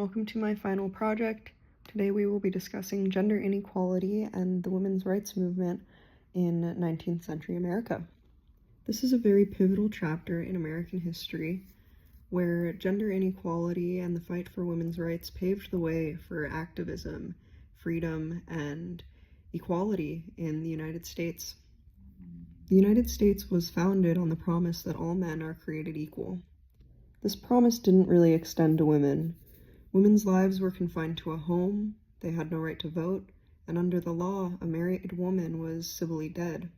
welcome to my final project. Today we will be discussing gender inequality and the women's rights movement in 19th century America. This is a very pivotal chapter in American history where gender inequality and the fight for women's rights paved the way for activism, freedom, and equality in the United States. The United States was founded on the promise that all men are created equal. This promise didn't really extend to women. Women's lives were confined to a home, they had no right to vote, and under the law, a married woman was civilly dead.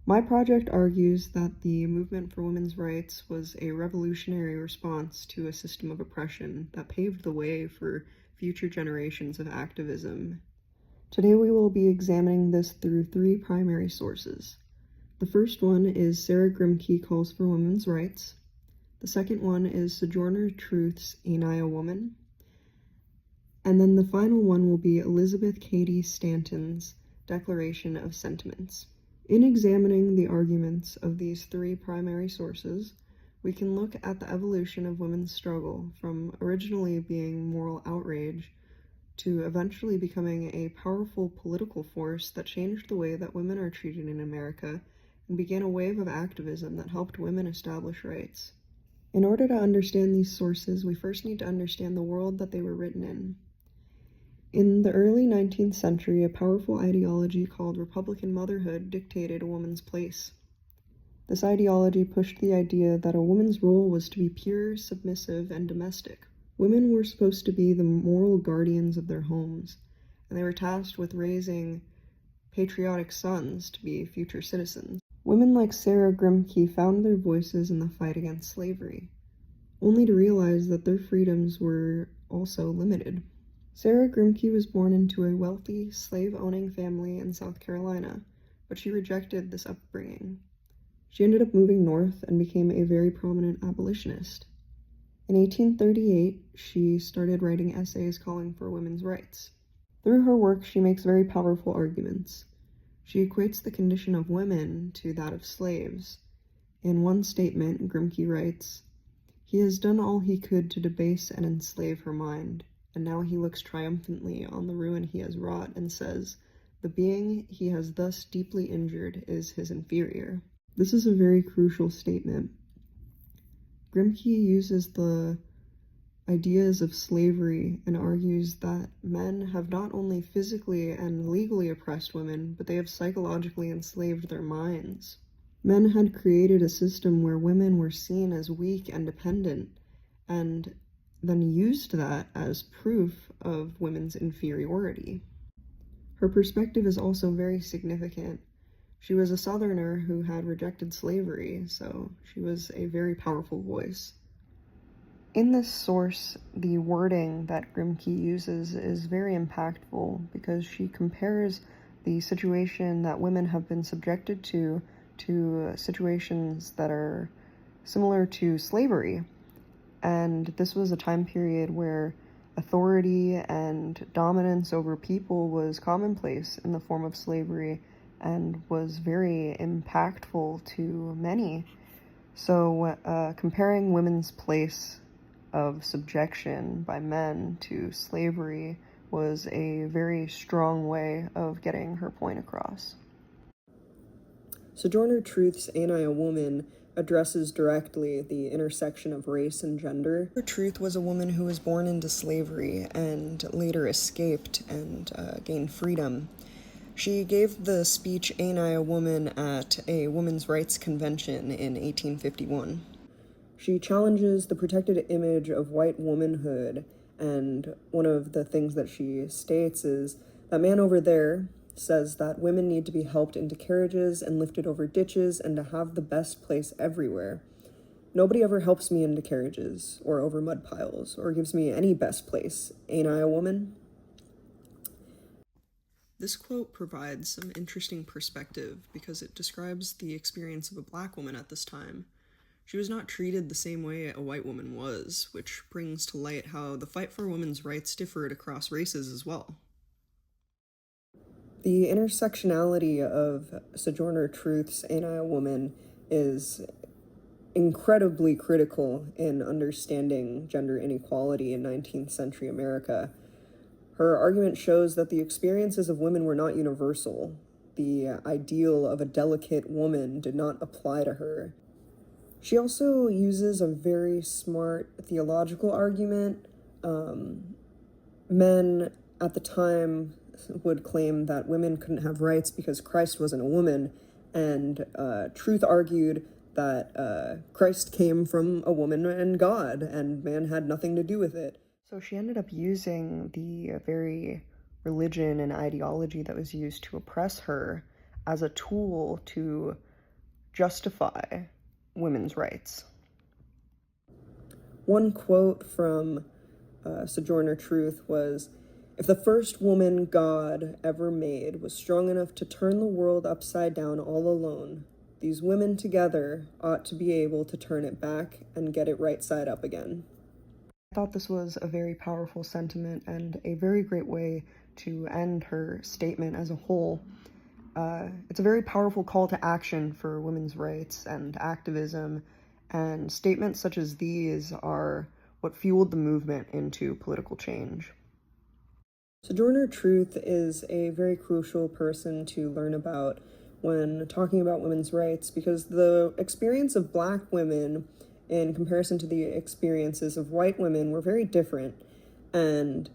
My project argues that the movement for women's rights was a revolutionary response to a system of oppression that paved the way for future generations of activism. Today we will be examining this through three primary sources. The first one is Sarah Grimke Calls for Women's Rights. The second one is Sojourner Truth's Ain't I a Woman? And then the final one will be Elizabeth Cady Stanton's Declaration of Sentiments. In examining the arguments of these three primary sources, we can look at the evolution of women's struggle from originally being moral outrage to eventually becoming a powerful political force that changed the way that women are treated in America and began a wave of activism that helped women establish rights. In order to understand these sources, we first need to understand the world that they were written in. In the early 19th century, a powerful ideology called Republican motherhood dictated a woman's place. This ideology pushed the idea that a woman's role was to be pure, submissive, and domestic. Women were supposed to be the moral guardians of their homes, and they were tasked with raising patriotic sons to be future citizens. Women like Sarah Grimke found their voices in the fight against slavery, only to realize that their freedoms were also limited. Sarah Grimke was born into a wealthy, slave-owning family in South Carolina, but she rejected this upbringing. She ended up moving north and became a very prominent abolitionist. In 1838, she started writing essays calling for women's rights. Through her work, she makes very powerful arguments. She equates the condition of women to that of slaves. In one statement, Grimke writes, "He has done all he could to debase and enslave her mind, and now he looks triumphantly on the ruin he has wrought and says, the being he has thus deeply injured is his inferior." This is a very crucial statement. Grimke uses the ideas of slavery and argues that men have not only physically and legally oppressed women, but they have psychologically enslaved their minds. Men had created a system where women were seen as weak and dependent, and then used that as proof of women's inferiority. Her perspective is also very significant. She was a Southerner who had rejected slavery, so she was a very powerful voice. In this source, the wording that Grimke uses is very impactful because she compares the situation that women have been subjected to situations that are similar to slavery. And this was a time period where authority and dominance over people was commonplace in the form of slavery and was very impactful to many. So comparing women's place of subjection by men to slavery was a very strong way of getting her point across. Sojourner Truth's Ain't I a Woman addresses directly the intersection of race and gender. Truth was a woman who was born into slavery and later escaped and gained freedom. She gave the speech Ain't I a Woman at a women's rights convention in 1851. She challenges the protected image of white womanhood, and one of the things that she states is, "That man over there says that women need to be helped into carriages and lifted over ditches and to have the best place everywhere. Nobody ever helps me into carriages or over mud piles or gives me any best place. Ain't I a woman?" This quote provides some interesting perspective because it describes the experience of a black woman at this time. She was not treated the same way a white woman was, which brings to light how the fight for women's rights differed across races as well. The intersectionality of Sojourner Truth's Ain't I a Woman is incredibly critical in understanding gender inequality in 19th century America. Her argument shows that the experiences of women were not universal. The ideal of a delicate woman did not apply to her. She also uses a very smart theological argument. Men at the time would claim that women couldn't have rights because Christ wasn't a woman, and Truth argued that Christ came from a woman and God, and man had nothing to do with it. So she ended up using the very religion and ideology that was used to oppress her as a tool to justify women's rights. One quote from Sojourner Truth was, "If the first woman God ever made was strong enough to turn the world upside down all alone, these women together ought to be able to turn it back and get it right side up again." I thought this was a very powerful sentiment and a very great way to end her statement as a whole. It's a very powerful call to action for women's rights and activism, and statements such as these are what fueled the movement into political change. Sojourner Truth is a very crucial person to learn about when talking about women's rights, because the experience of Black women in comparison to the experiences of white women were very different, and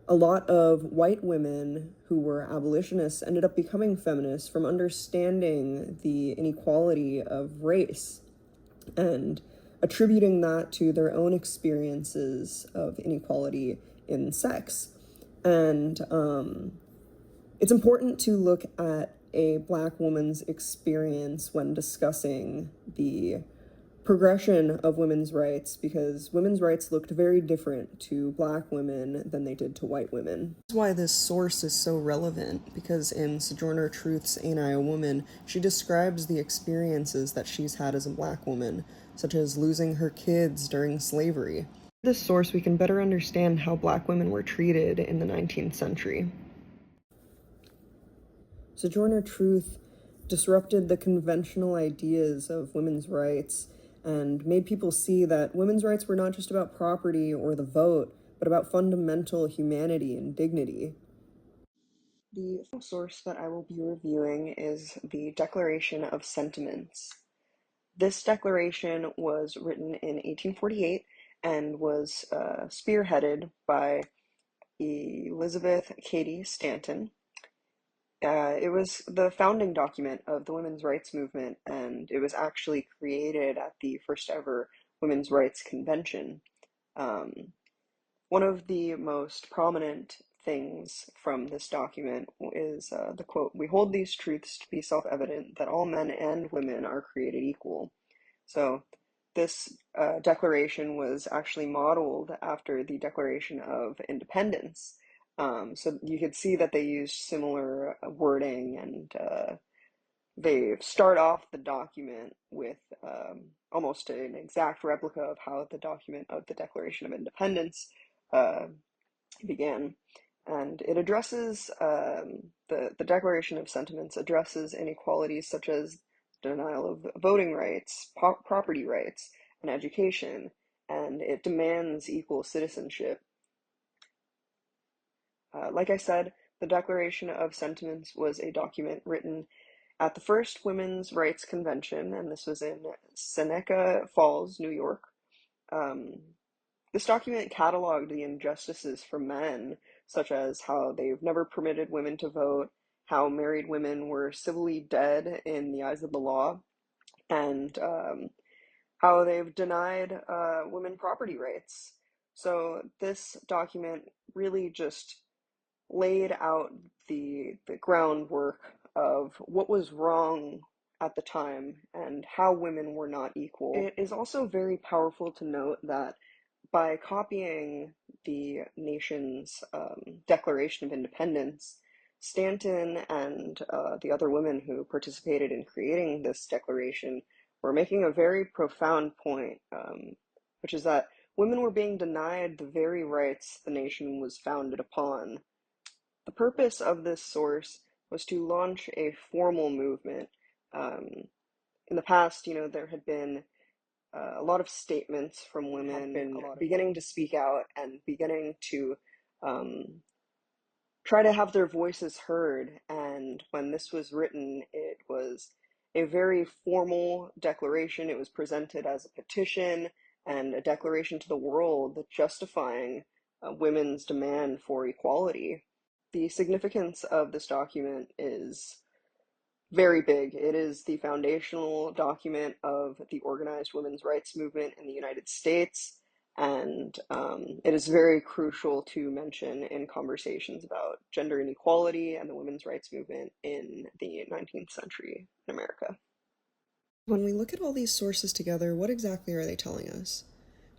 a lot of white women who were abolitionists ended up becoming feminists from understanding the inequality of race and attributing that to their own experiences of inequality in sex. And it's important to look at a Black woman's experience when discussing the progression of women's rights, because women's rights looked very different to Black women than they did to white women. That's why this source is so relevant, because in Sojourner Truth's Ain't I a Woman, she describes the experiences that she's had as a Black woman, such as losing her kids during slavery. In this source, we can better understand how Black women were treated in the 19th century. Sojourner Truth disrupted the conventional ideas of women's rights and made people see that women's rights were not just about property or the vote, but about fundamental humanity and dignity. The source that I will be reviewing is the Declaration of Sentiments. This declaration was written in 1848 and was spearheaded by Elizabeth Cady Stanton. It was the founding document of the women's rights movement, and it was actually created at the first ever Women's Rights Convention. One of the most prominent things from this document is the quote, "We hold these truths to be self-evident, that all men and women are created equal." So this declaration was actually modeled after the Declaration of Independence. So you could see that they used similar wording, and they start off the document with almost an exact replica of how the document of the Declaration of Independence began. And it addresses, the Declaration of Sentiments addresses inequalities such as denial of voting rights, property rights, and education, and it demands equal citizenship. Like I said, the Declaration of Sentiments was a document written at the first Women's Rights Convention, and this was in Seneca Falls, New York. This document cataloged the injustices for men, such as how they've never permitted women to vote, how married women were civilly dead in the eyes of the law, and how they've denied women property rights. So this document really just laid out the groundwork of what was wrong at the time and how women were not equal. It is also very powerful to note that by copying the nation's Declaration of Independence, Stanton and the other women who participated in creating this declaration were making a very profound point, which is that women were being denied the very rights the nation was founded upon. The purpose of this source was to launch a formal movement. In the past, there had been a lot of statements from women have been beginning to speak out and beginning to try to have their voices heard. And when this was written, it was a very formal declaration. It was presented as a petition and a declaration to the world justifying women's demand for equality. The significance of this document is very big. It is the foundational document of the organized women's rights movement in the United States, and it is very crucial to mention in conversations about gender inequality and the women's rights movement in the 19th century in America. When we look at all these sources together, what exactly are they telling us?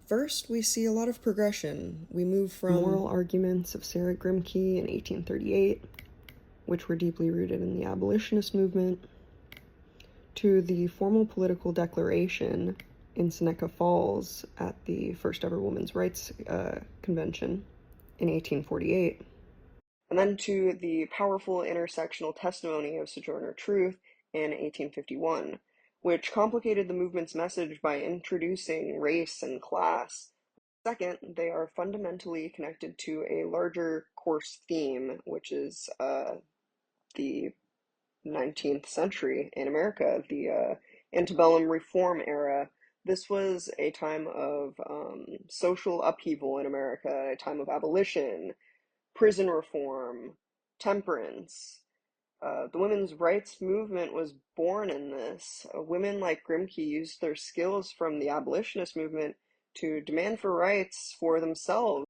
First, we see a lot of progression. We move from moral arguments of Sarah Grimke in 1838, which were deeply rooted in the abolitionist movement, to the formal political declaration in Seneca Falls at the first ever Women's Rights Convention in 1848, and then to the powerful intersectional testimony of Sojourner Truth in 1851, which complicated the movement's message by introducing race and class. Second, they are fundamentally connected to a larger course theme, which is the 19th century in America, the antebellum reform era. This was a time of social upheaval in America, a time of abolition, prison reform, temperance. The women's rights movement was born in this. Women like Grimke used their skills from the abolitionist movement to demand for rights for themselves.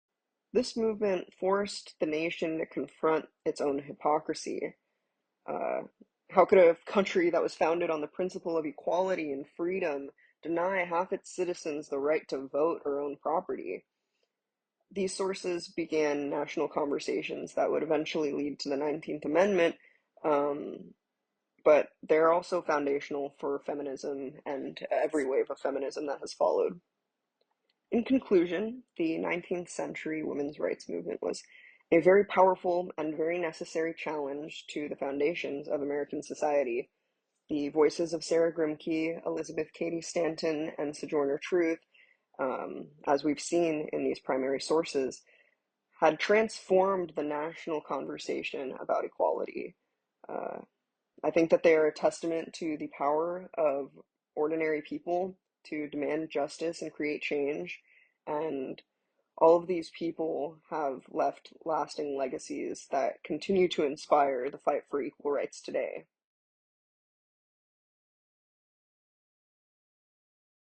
This movement forced the nation to confront its own hypocrisy. How could a country that was founded on the principle of equality and freedom deny half its citizens the right to vote or own property? These sources began national conversations that would eventually lead to the 19th Amendment, but they're also foundational for feminism and every wave of feminism that has followed. In conclusion, the 19th century women's rights movement was a very powerful and very necessary challenge to the foundations of American society. The voices of Sarah Grimke, Elizabeth Cady Stanton, and Sojourner Truth, as we've seen in these primary sources, had transformed the national conversation about equality. I think that they are a testament to the power of ordinary people to demand justice and create change, and all of these people have left lasting legacies that continue to inspire the fight for equal rights today.